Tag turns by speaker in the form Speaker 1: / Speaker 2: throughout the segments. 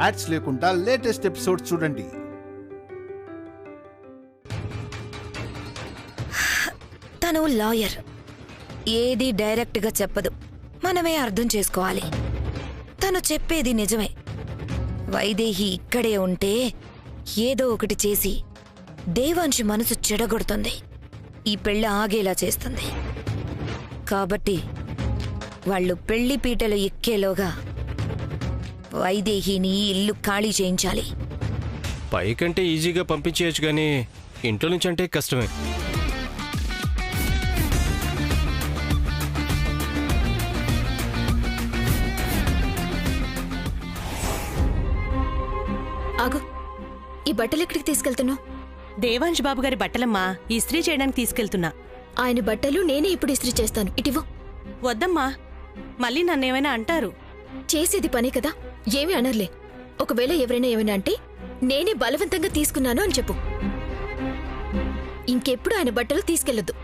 Speaker 1: Ads లేకుండా latest episodes చూడండి.
Speaker 2: తను లాయర్, ఏది డైరెక్ట్గా చెప్పదు, మనమే అర్థం చేసుకోవాలి. తను చెప్పేది నిజమే. వైదేహి ఇక్కడే ఉంటే ఏదో ఒకటి చేసి దేవాంశి మనసు చెడగొడుతుంది, ఈ పెళ్ళి ఆగేలా చేస్తుంది. కాబట్టి వాళ్ళు పెళ్లి పీటలు ఎక్కేలోగా వైదేహిని ఇల్లు ఖాళీ చేయించాలి.
Speaker 3: పైకంటే ఈజీగా పంపించేయచ్చు, కానీ ఇంట్లో నుంచి అంటే కష్టమే.
Speaker 4: ఆగు, ఈ బట్టలు ఎక్కడికి తీసుకెళ్తున్నావు?
Speaker 5: దేవాంశ్ బాబు గారి బట్టలమ్మా, ఇస్త్రీ చేయడానికి తీసుకెళ్తున్నా.
Speaker 4: ఆయన బట్టలు నేనే ఇప్పుడు ఇస్త్రీ చేస్తాను, ఇటివ్వు.
Speaker 5: వద్దమ్మా, మళ్ళీ నన్నేమైనా అంటారు.
Speaker 4: చేసేది పనే కదా, ఏమీ అనర్లే. ఒకవేళ ఎవరైనా ఏమైనా అంటే నేనే బలవంతంగా తీసుకున్నాను అని చెప్పు. ఇంకెప్పుడు ఆయన బట్టలు తీసుకెళ్లొద్దు.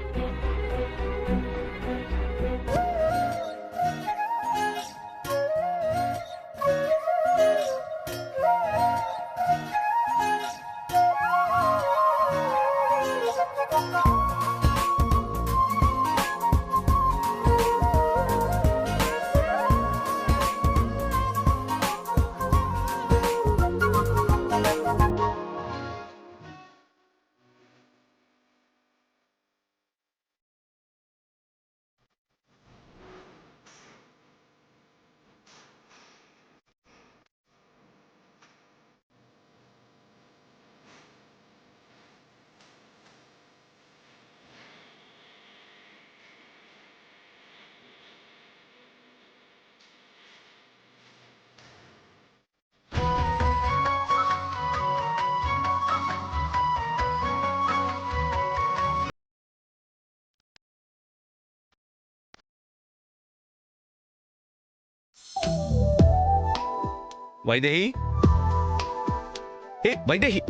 Speaker 6: వైదేహి, ఏ వైదేహి,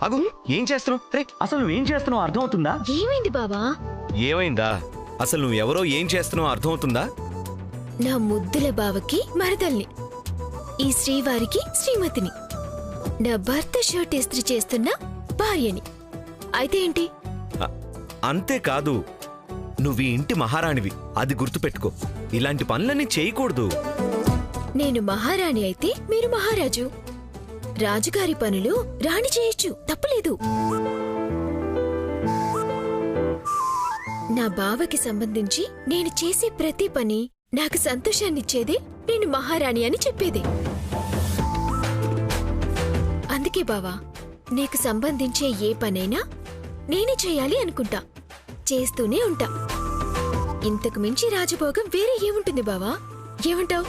Speaker 6: అగు, ఏం చేస్తున్నావు? రే,
Speaker 7: అసలు నువ్వేం చేస్తున్నావు అర్థమవుతుందా?
Speaker 4: ఏమైంది బావా?
Speaker 6: ఏమైందా? అసలు నువ్వు ఎవరో ఏం చేస్తున్నావు అర్థమవుతుందా?
Speaker 4: నా ముద్దుల బావకి మరదల్ని, ఈ శ్రీవారికి శ్రీమతిని, నా భర్త షర్ట్ ఇస్త్రీ చేస్తున్న భార్యని. అయితే ఏంటి?
Speaker 6: అంతేకాదు, నువ్వు ఈ ఇంటి మహారాణివి, అది గుర్తుపెట్టుకో. ఇలాంటి పనులన్నీ చేయకూడదు.
Speaker 4: నేను మహారాణి అయితే మీరు మహారాజు. రాజుగారి పనులు రాణి చేయొచ్చు, తప్పులేదు. నా బావకి సంబంధించి నేను చేసే ప్రతి పని నాకు సంతోషాన్నిచ్చేదే నేను మహారాణి అని చెప్పేది. అందుకే బావా, నీకు సంబంధించే ఏ పనైనా నేనే చేయాలి అనుకుంటా, చేస్తూనే ఉంటా. ఇంతకు మించి రాజభోగం వేరే ఏముంటుంది బావా? ఏమంటావ్?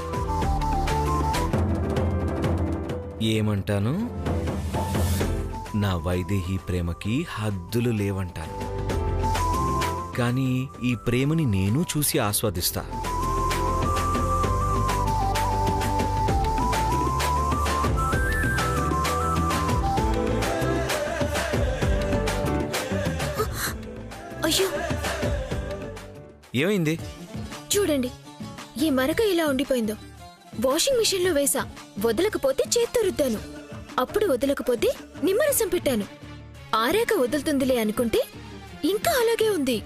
Speaker 6: ఏమంటాను? నా వైదేహి ప్రేమకి హద్దులు లేవంటాను. కానీ ఈ ప్రేమని నేను చూసి ఆస్వాదిస్తా.
Speaker 4: అయ్యో,
Speaker 6: ఏమైంది?
Speaker 4: చూడండి, ఈ మరక ఇలా ఉండిపోయిందో. వాషింగ్ మిషన్లో వేసా, వదలకపోతే చేత్తో రుద్దాను. అప్పుడు వదలకపోతే నిమ్మరసం పెట్టాను. ఆరాక వదులుతుందిలే అనుకుంటే ఇంకా అలాగే ఉంది.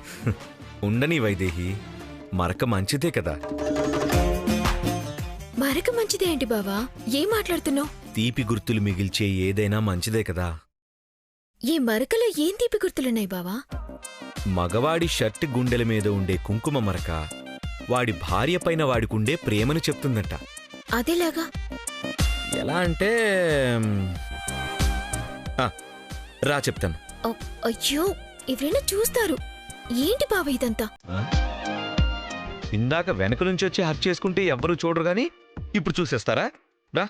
Speaker 6: ఉండని వైదేహి, మరక మంచిదే కదా.
Speaker 4: మరక మంచిదే ఏంటి బావా? ఏం మాట్లాడుతున్నావు?
Speaker 6: తీపి గుర్తులు మిగిల్చే ఏదైనా మంచిదే కదా.
Speaker 4: ఈ మరకలో ఏం తీపి గుర్తులున్నాయి బావా?
Speaker 6: మగవాడి షర్ట్ గుండెల మీద ఉండే కుంకుమ మరక వాడి భార్య పైన వాడికుండే ప్రేమను చెప్తుందంట.
Speaker 4: అదేలాగా?
Speaker 6: ఎలా అంటే, రా చెప్తాను.
Speaker 4: అయ్యో, ఎవరైనా చూస్తారు. ఏంటి బావ ఇదంతా?
Speaker 6: ఇందాక వెనక నుంచి వచ్చి హక్ చేసుకుంటే ఎవ్వరూ చూడరు గాని ఇప్పుడు చూసేస్తారా? రా.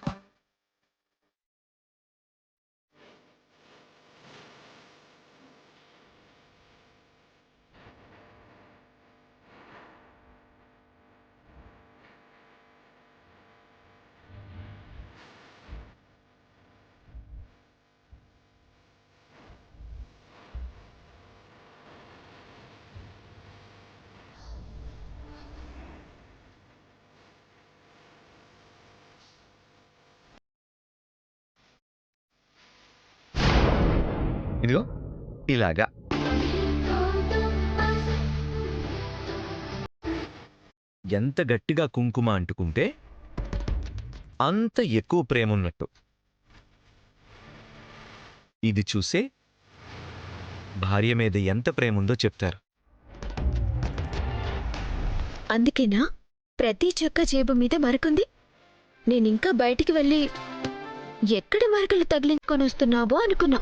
Speaker 6: ఇదిగో ఇలాగా. ఎంత గట్టిగా కుంకుమ అంటుకుంటే అంత ఎక్కువ ప్రేమ ఉన్నట్టు. ఇది చూసే భార్య మీద ఎంత ప్రేమ ఉందో చెప్తారు.
Speaker 4: అందుకేనా ప్రతి చొక్క జేబు మీద మరకుంది? నేనింకా బయటికి వెళ్ళి ఎక్కడ మరకలు తగిలించుకొని వస్తున్నావో అనుకున్నా.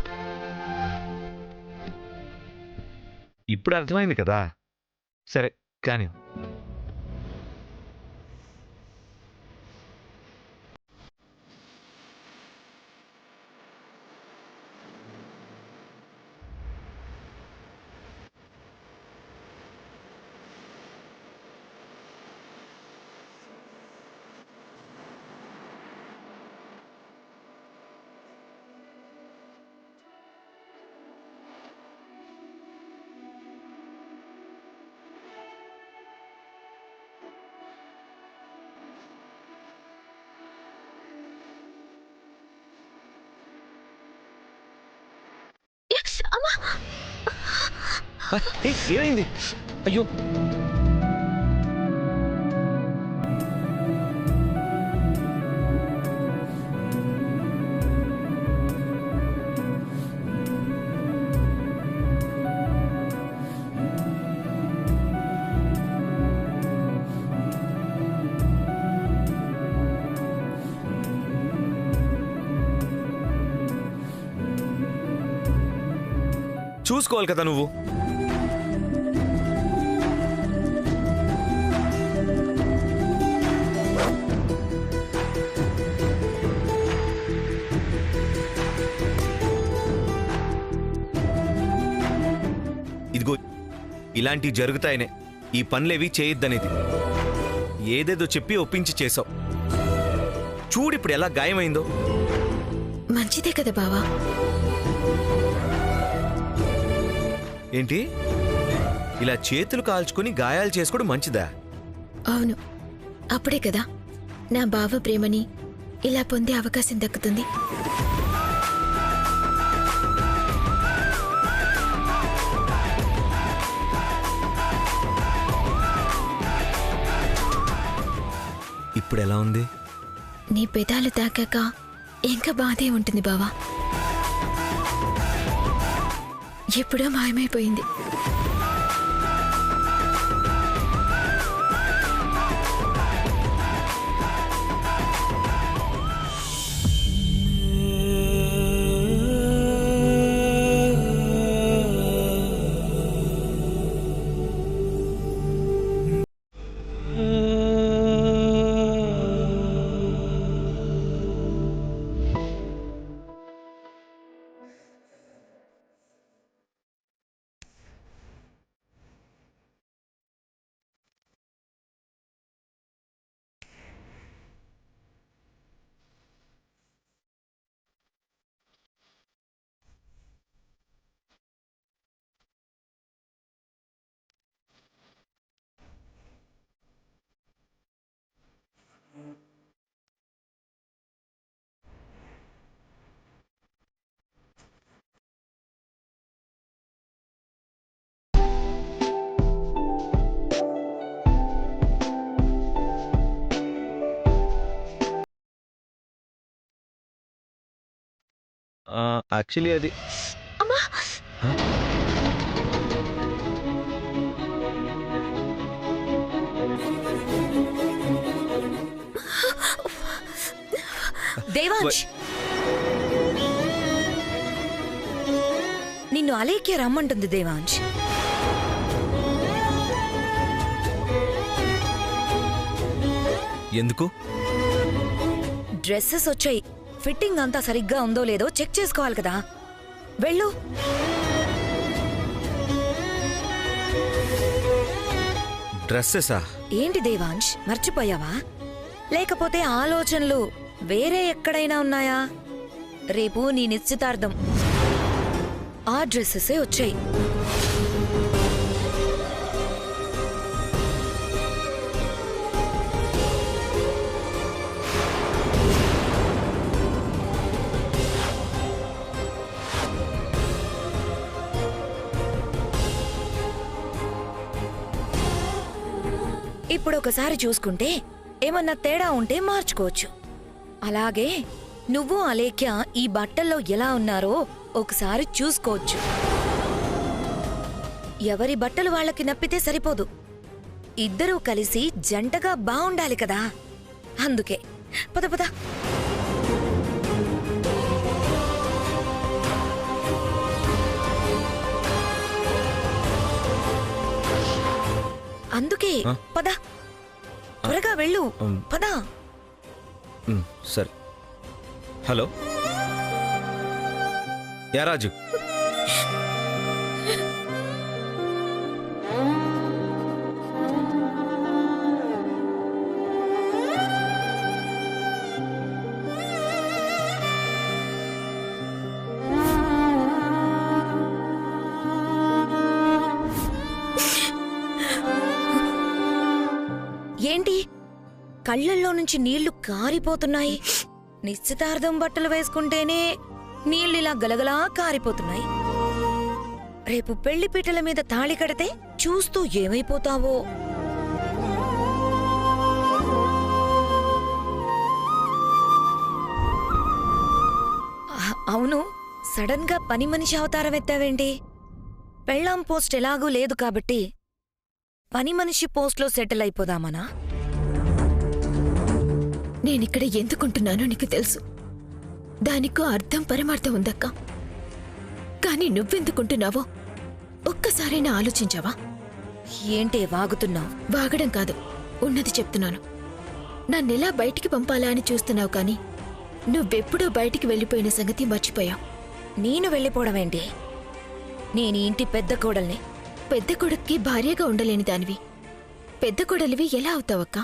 Speaker 6: ఇప్పుడు అర్థమైంది కదా. సరే కానీ
Speaker 4: అమ్మా!
Speaker 6: ఏమైంది? అయ్యో చూసుకోవాలి కదా నువ్వు. ఇదిగో ఇలాంటివి జరుగుతాయనే ఈ పనులేవి చేయొద్దనేది. ఏదేదో చెప్పి ఒప్పించి చేసావు. చూడిప్పుడు ఎలా గాయమైందో.
Speaker 4: మంచిదే కదా బావా.
Speaker 6: ఏంటి ఇలా చేతులు కాల్చుకుని గాయాలు చేసుకోవడం మంచిదా?
Speaker 4: అవును, అప్పుడే కదా నా బావ ప్రేమని ఇలా పొందే అవకాశం దక్కుతుంది.
Speaker 6: ఇప్పుడు ఎలా ఉంది?
Speaker 4: నీ పెదాలు తాకాక ఇంకా బాధే ఉంటుంది బావా. ఎప్పుడో మాయమైపోయింది.
Speaker 6: యాక్చువల్లీ అది
Speaker 4: అమ్మా!
Speaker 2: దేవాంశ్, నిన్ను అలేఖ్య రమ్మంటుంది దేవాంశ్.
Speaker 6: ఎందుకు?
Speaker 2: డ్రెస్సెస్ వచ్చాయి. ఫిట్టింగ్ అంతా సరిగ్గా ఉందో లేదో చెక్ చేసుకోవాలి కదా. వెళ్ళు.
Speaker 6: డ్రెస్సెసా?
Speaker 2: ఏంటి దేవాంశ్, మర్చిపోయావా? లేకపోతే ఆలోచనలు వేరే ఎక్కడైనా ఉన్నాయా? రేపు నీ నిశ్చితార్థం. ఆ డ్రెస్సెసే వచ్చాయి. ఇప్పుడు ఒకసారి చూసుకుంటే ఏమన్నా తేడా ఉంటే మార్చుకోవచ్చు. అలాగే నువ్వు అలేఖ్య ఈ బట్టల్లో ఎలా ఉన్నారో ఒకసారి చూసుకోవచ్చు. ఎవరి బట్టలు వాళ్ళకి నప్పితే సరిపోదు, ఇద్దరూ కలిసి జంటగా బావుండాలి కదా. అందుకే పద పద. అందుకే పద, త్వరగా వెళ్ళు. పద.
Speaker 6: సరే. హలో యా రాజు,
Speaker 2: ఏంటి కళ్ళల్లో నుంచి నీళ్లు కారిపోతున్నాయి? నిశ్చితార్థం బట్టలు వేసుకుంటేనే నీళ్ళిలా గలగలా కారిపోతున్నాయి. రేపు పెళ్లి పీటల మీద తాళి కడితే చూస్తూ ఏమైపోతావో. అవును, సడన్ గా పని మనిషి అవతారం ఎత్తావేంటి? పెళ్ళాం పోస్ట్ ఎలాగూ లేదు కాబట్టి పని మనిషి పోస్ట్లో సెటిల్ అయిపోదామనా?
Speaker 4: నేనిక్కడ ఎందుకుంటున్నానో నీకు తెలుసు. దానికో అర్థం పరమార్థం ఉందక్క. కానీ నువ్వెందుకుంటున్నావో ఒక్కసారైనా ఆలోచించావా?
Speaker 2: ఏంటే వాగుతున్నావు?
Speaker 4: వాగడం కాదు, ఉన్నది చెప్తున్నాను. నన్నెలా బయటికి పంపాలా అని చూస్తున్నావు, కానీ నువ్వెప్పుడో బయటికి వెళ్ళిపోయిన సంగతి మర్చిపోయావు.
Speaker 2: నేను వెళ్ళిపోవడమేంటి? నేను ఇంటి పెద్ద కోడల్ని.
Speaker 4: పెద్ద కొడుక్కి భార్యగా ఉండలేని దానివి పెద్ద కొడలివి ఎలా అవుతావక్క?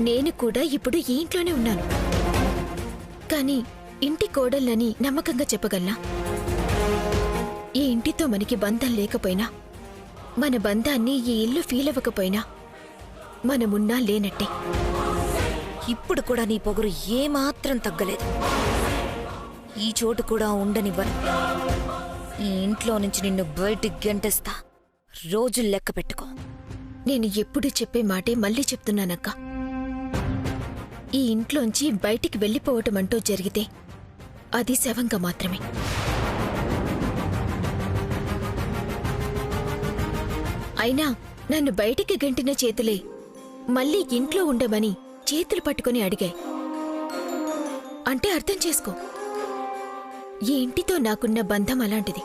Speaker 4: నేను కూడా ఇప్పుడు ఈ ఇంట్లోనే ఉన్నాను, కానీ ఇంటి కోడళ్ళని నమ్మకంగా చెప్పగలనా? ఈ ఇంటితో మనకి బంధం లేకపోయినా, మన బంధాన్ని ఈ ఇల్లు ఫీల్ అవ్వకపోయినా మనమున్నా లేనట్టే.
Speaker 2: ఇప్పుడు కూడా నీ పొగరు ఏమాత్రం తగ్గలేదు. ఈ చోటు కూడా ఉండనివ్వను. ఈ ఇంట్లో నుంచి నిన్ను బయటికి గెంటేస్తా. రోజులు లెక్క పెట్టుకో.
Speaker 4: నేను ఎప్పుడు చెప్పే మాటే మళ్ళీ చెప్తున్నానక్క. ఈ ఇంట్లోంచి బయటికి వెళ్ళిపోవటం అంటూ జరిగితే అది శవంగా మాత్రమే. అయినా నన్ను బయటికి గెంటిన చేతులే మళ్ళీ ఇంట్లో ఉండమని చేతులు పట్టుకుని అడిగాయి. అంటే అర్థం చేసుకో, ఈ ఇంటితో నాకున్న బంధం అలాంటిది.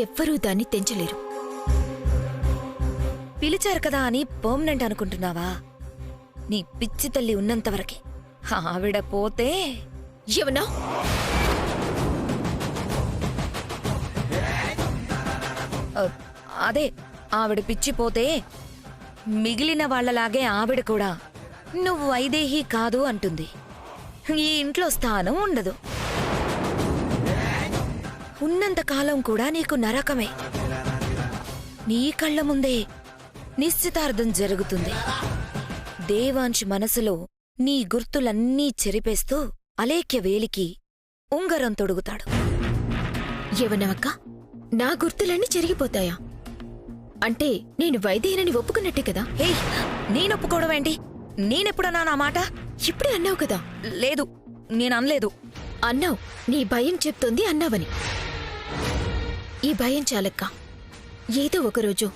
Speaker 4: ఎవ్వరూ దాన్ని తెంచలేరు.
Speaker 2: పిలిచారు కదా అని పర్మనెంట్ అనుకుంటున్నావా? నీ పిచ్చి తల్లి ఉన్నంతవరకే. ఆవిడ పోతే
Speaker 4: ఏమన్నా?
Speaker 2: అదే, ఆవిడ పిచ్చిపోతే మిగిలిన వాళ్లలాగే ఆవిడ కూడా నువ్వు వైదేహి కాదు అంటుంది. ఈ ఇంట్లో స్థానం ఉండదు. ఉన్నంతకాలం కూడా నీకు నరకమే. నీ కళ్ళ ముందే నిశ్చితార్థం జరుగుతుంది. దేవాంశ్ మనసులో నీ గుర్తులన్నీ చెరిపేస్తూ అలేఖ్య వేలికి ఉంగరం తొడుగుతాడు.
Speaker 4: ఏవన్నవక్క, నా గుర్తులన్నీ చెరిగిపోతాయా? అంటే నేను వైదేహినని ఒప్పుకున్నట్టే కదా?
Speaker 2: హే, నేనొప్పుకోవడమేంటి? నేనెప్పుడన్నా నా మాట?
Speaker 4: ఇప్పుడే అన్నావు కదా.
Speaker 2: లేదు, నేననలేదు.
Speaker 4: అన్నావు. నీ భయం చెప్తోంది అన్నావని. ఈ భయం చాలక్క. ఏదో ఒకరోజు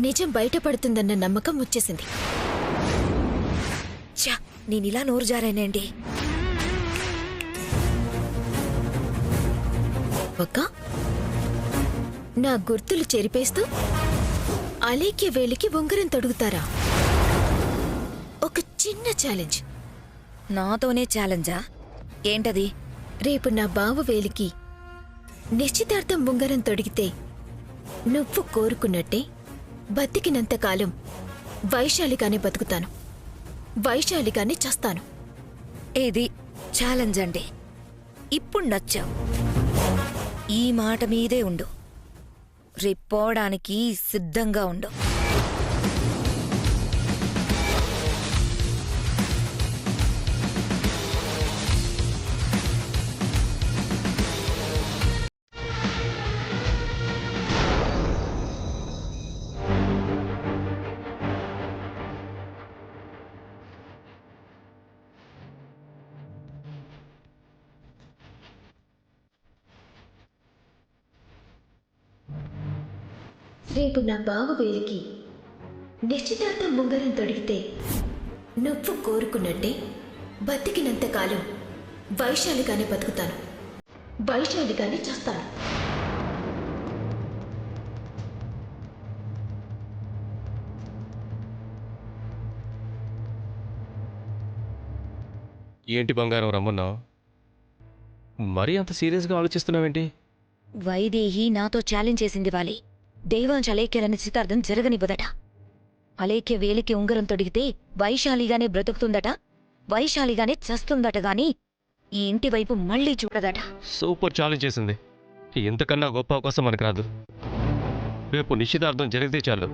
Speaker 4: నిజం బయటపడుతుందన్న నమ్మకం వచ్చేసింది.
Speaker 2: ఛా, నేనిలా నోరు జారానేంటి?
Speaker 4: ఒక్క నా గుర్తులు చెరిపేస్తూ అలేఖ్య వేలికి ఉంగరం తొడుగుతారా? ఒక చిన్న ఛాలెంజ్.
Speaker 2: నాతోనే ఛాలెంజా? ఏంటది?
Speaker 4: రేపు నా బావ వేలికి నిశ్చితార్థం ఉంగరం తొడిగితే నువ్వు కోరుకున్నట్టే బతికినంతకాలం వైశాలిగానే బతుకుతాను, వైశాలిగానే చస్తాను.
Speaker 2: ఇది ఛాలెంజ్ అండి. ఇప్పుడు నచ్చావు. ఈ మాట మీదే ఉండు. రేపోవడానికి సిద్ధంగా ఉండు.
Speaker 4: రేపు నా బావ వేలికి నిశ్చితార్థం ముంగరం తొడిగితే నువ్వు కోరుకున్నట్టే బతికినంత కాలం వైశాలిగానే బతుకుతాను, వైశాలిగానే చేస్తాను.
Speaker 3: ఏంటి బంగారం రమ్మన్నావు? మరీ అంత సీరియస్గా ఆలోచిస్తున్నావేంటి?
Speaker 2: వైదేహి నాతో ఛాలెంజ్ చేసింది వాలి. దేవాంశ్ అలేఖ్యల నిశ్చితార్థం జరగనివ్వదట. అలేఖ్య వేలికి ఉంగరం తొడిగితే వైశాలిగానే బ్రతుకుతుందట, వైశాలిగానే చస్తుందట గాని ఈ ఇంటి వైపు మళ్ళీ చూడదట.
Speaker 3: సూపర్ ఛాలెంజ్ చేసింది. ఇంతకన్నా గొప్ప అవకాశం మనకు రాదు. రేపు నిశ్చితార్థం జరిగితే చాలు,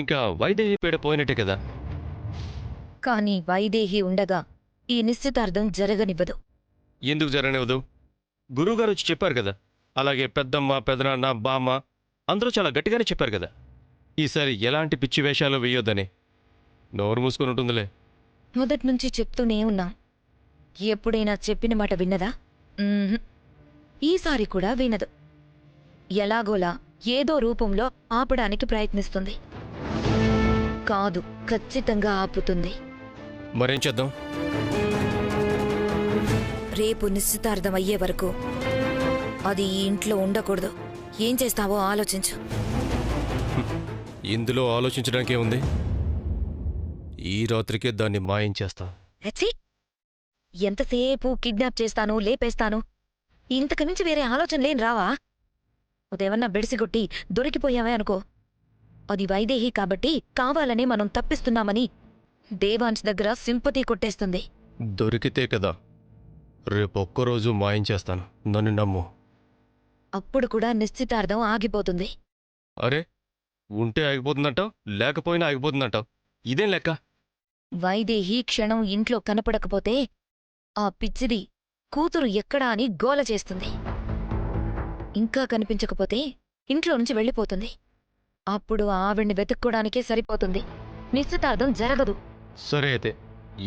Speaker 3: ఇంకా వైదేహి పేడ పోయినట్టే కదా.
Speaker 2: కాని వైదేహి ఉండగా ఈ నిశ్చితార్థం జరగనివ్వదు.
Speaker 3: ఎందుకు జరగనివ్వదు? గురువుగారు వచ్చి చెప్పారు కదా, అలాగే పెద్దమ్మ, పెదనాన్న, బామ్మ అందరూ చాలా గట్టిగానే చెప్పారు కదా, ఈసారి ఎలాంటి పిచ్చి వేషాలు వేయొద్దని. నోరు మూసుకొని ఉంటుందిలే.
Speaker 2: మొదట్నుంచి చెప్తూనే ఉన్నా. ఎప్పుడైనా చెప్పిన మాట విన్నదా? ఈసారి కూడా వినదు. ఎలాగోలా ఏదో రూపంలో ఆపడానికి ప్రయత్నిస్తుంది. కాదు, ఖచ్చితంగా ఆపుతుంది.
Speaker 3: మరేం చేద్దాం?
Speaker 2: రేపు నిశ్చితార్థం అయ్యే వరకు అది ఈ ఇంట్లో ఉండకూడదు. ఏం చేస్తావో ఆలోచించు.
Speaker 3: ఇందులో ఆలోచించడానికే ఉంది. ఈ రాత్రికే దాన్ని మాయించేస్తా.
Speaker 2: ఎంతసేపు కిడ్నాప్ చేస్తాను, లేపేస్తాను, ఇంతకుమించి వేరే ఆలోచనలేం రావా? అదేమన్నా బెడిసిగొట్టి దొరికిపోయావే అనుకో, అది వైదేహి కాబట్టి కావాలనే మనం తప్పిస్తున్నామని దేవాంశ్ దగ్గర సింపతి కొట్టేస్తుంది.
Speaker 3: దొరికితే కదా, రేపు ఒక్కరోజు మాయించేస్తాను, నన్ను నమ్ము.
Speaker 2: అప్పుడు కూడా నిశ్చితార్థం ఆగిపోతుంది.
Speaker 3: అరే, ఉంటే ఆగిపోతుందంటావు, లేకపోయినా ఆగిపోతుందంటావు. ఇదేం లెక్క?
Speaker 2: వైదేహి క్షణం ఇంట్లో కనపడకపోతే ఆ పిచ్చిది కూతురు ఎక్కడా అని గోల చేస్తుంది. ఇంకా కనిపించకపోతే ఇంట్లో నుంచి వెళ్ళిపోతుంది. అప్పుడు ఆవిడ్ని వెతుక్కోడానికే సరిపోతుంది. నిశ్చితార్థం జరగదు.
Speaker 3: సరే అయితే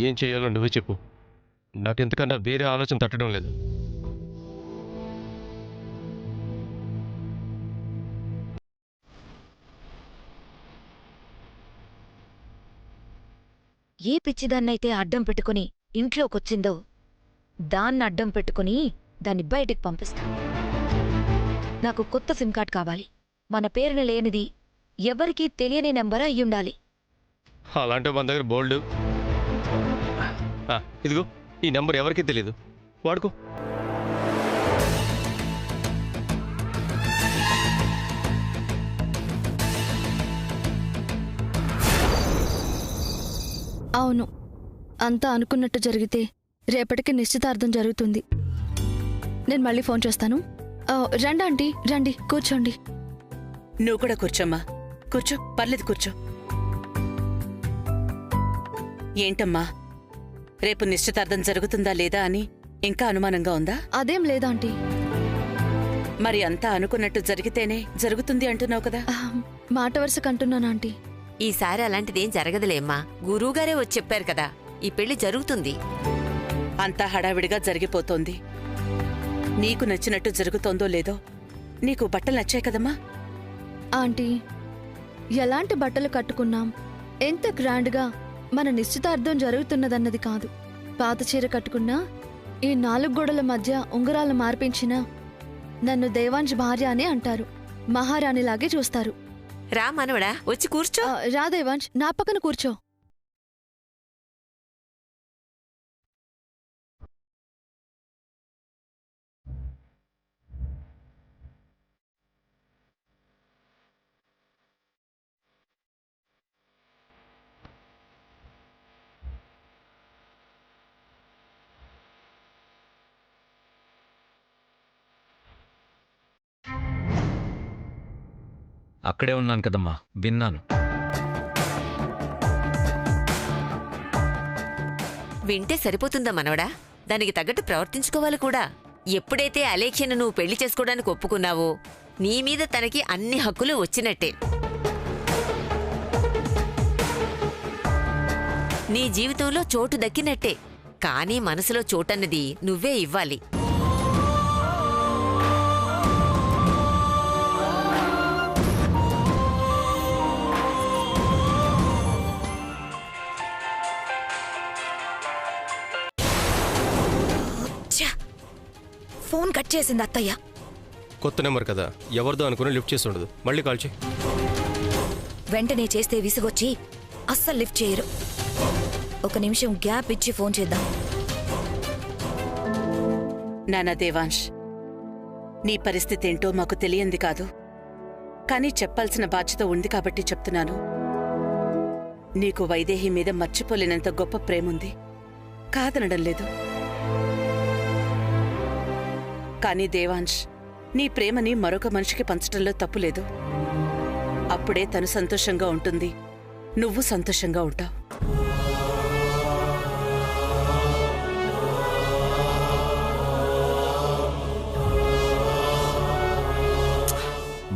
Speaker 3: ఏం చేయాలో నువ్వే చెప్పు. నాకెంతకన్నా వేరే ఆలోచన తట్టడం లేదు.
Speaker 2: ఏ పిచ్చిదాన్నైతే అడ్డం పెట్టుకుని ఇంట్లోకొచ్చిందో దాన్ని అడ్డం పెట్టుకుని దాన్ని బయటికి పంపిస్తా. నాకు కొత్త సిమ్ కార్డ్ కావాలి. మన పేరున లేనిది, ఎవరికీ తెలియని నెంబర్ అయ్యుండాలి.
Speaker 3: అలాంటి మన దగ్గర బోల్డ్. ఇదిగో, ఈ నెంబర్ ఎవరికీ తెలీదు, వాడుకో.
Speaker 8: అవును, అంతా అనుకున్నట్టు జరిగితే రేపటికి నిశ్చితార్థం జరుగుతుంది. నేను మళ్ళీ ఫోన్ చేస్తాను. రండి ఆంటీ, రండి, కూర్చోండి.
Speaker 5: నువ్వు కూడా కూర్చోమ్మా. కూర్చో, పర్లేదు, కూర్చో. ఏంటమ్మా, రేపు నిశ్చితార్థం జరుగుతుందా లేదా అని ఇంకా అనుమానంగా ఉందా?
Speaker 8: అదేం లేదాంటీ.
Speaker 5: మరి అంతా అనుకున్నట్టు జరిగితేనే జరుగుతుంది అంటున్నావు కదా.
Speaker 8: మాట వరుసకు అంటున్నాను ఆంటీ.
Speaker 9: ఈసారి అలాంటిదేం జరగదులేమ్మా. గురువుగారే వచ్చి చెప్పారు కదా, ఈ పెళ్లి జరుగుతుంది.
Speaker 5: అంతా హడావిడిగా జరిగిపోతోంది. నీకు నచ్చినట్టు జరుగుతోందో లేదో, నీకు బట్టలు నచ్చాయి కదమ్మా.
Speaker 8: ఆంటీ, ఎలాంటి బట్టలు కట్టుకున్నాం, ఎంత గ్రాండ్గా మన నిశ్చితార్థం జరుగుతున్నదన్నది కాదు. పాత చీర కట్టుకున్నా, ఈ 4 గోడల మధ్య ఉంగరాలు మార్పించినా నన్ను దేవాంశ్ భార్య అని అంటారు. మహారాణిలాగే చూస్తారు.
Speaker 9: రా మనవడా, వచ్చి కూర్చో.
Speaker 8: రా దేవాంశ్, నా పక్కన కూర్చో.
Speaker 6: అక్కడే ఉన్నాను కదమ్మా, విన్నాను.
Speaker 9: వింటే సరిపోతుందా మనవడా? దానికి తగ్గట్టు ప్రవర్తించుకోవాలి కూడా. ఎప్పుడైతే అలేఖ్యను నువ్వు పెళ్లి చేసుకోవడానికి ఒప్పుకున్నావో, నీ మీద తనకి అన్ని హక్కులు వచ్చినట్టే. నీ జీవితంలో చోటు దక్కినట్టే. కానీ మనసులో చోటన్నది నువ్వే ఇవ్వాలి.
Speaker 2: ఫోన్ కట్ చేసింది అత్తయ్య.
Speaker 3: కొత్త నెంబర్ కదా, ఎవరిదో అనుకుని లిఫ్ట్ చేసి ఉండదు. మళ్ళీ కాల్ చేయి.
Speaker 2: వెంటనే చేస్తే విసుగొచ్చి అస్సలు లిఫ్ట్ చేయరు. ఒక నిమిషం గ్యాప్ ఇచ్చి ఫోన్ చేద్దాం.
Speaker 5: నానా దేవాంశ్, నీ పరిస్థితి ఏంటో మాకు తెలియంది కాదు, కానీ చెప్పాల్సిన బాధ్యత ఉంది కాబట్టి చెప్తున్నాను. నీకు వైదేహి మీద మర్చిపోలేనంత గొప్ప ప్రేముంది, కాదనడం లేదు. కానీ దేవాంశ్, నీ ప్రేమని మరొక మనిషికి పంచటంలో తప్పులేదు. అప్పుడే తను సంతోషంగా ఉంటుంది, నువ్వు సంతోషంగా ఉంటావు.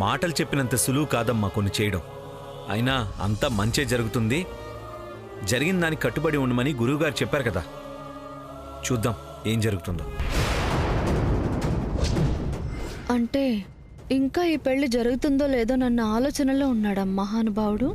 Speaker 6: మాటలు చెప్పినంత సులువు కాదమ్మా కొన్ని చేయడం. అయినా అంతా మంచే జరుగుతుంది. జరిగిన దానికి కట్టుబడి ఉండమని గురువుగారు చెప్పారు కదా. చూద్దాం ఏం జరుగుతుందో.
Speaker 8: అంటే ఇంకా ఈ పెళ్లి జరుగుతుందో లేదో నన్న ఆలోచనలో ఉన్నాడా మహానుభావుడు.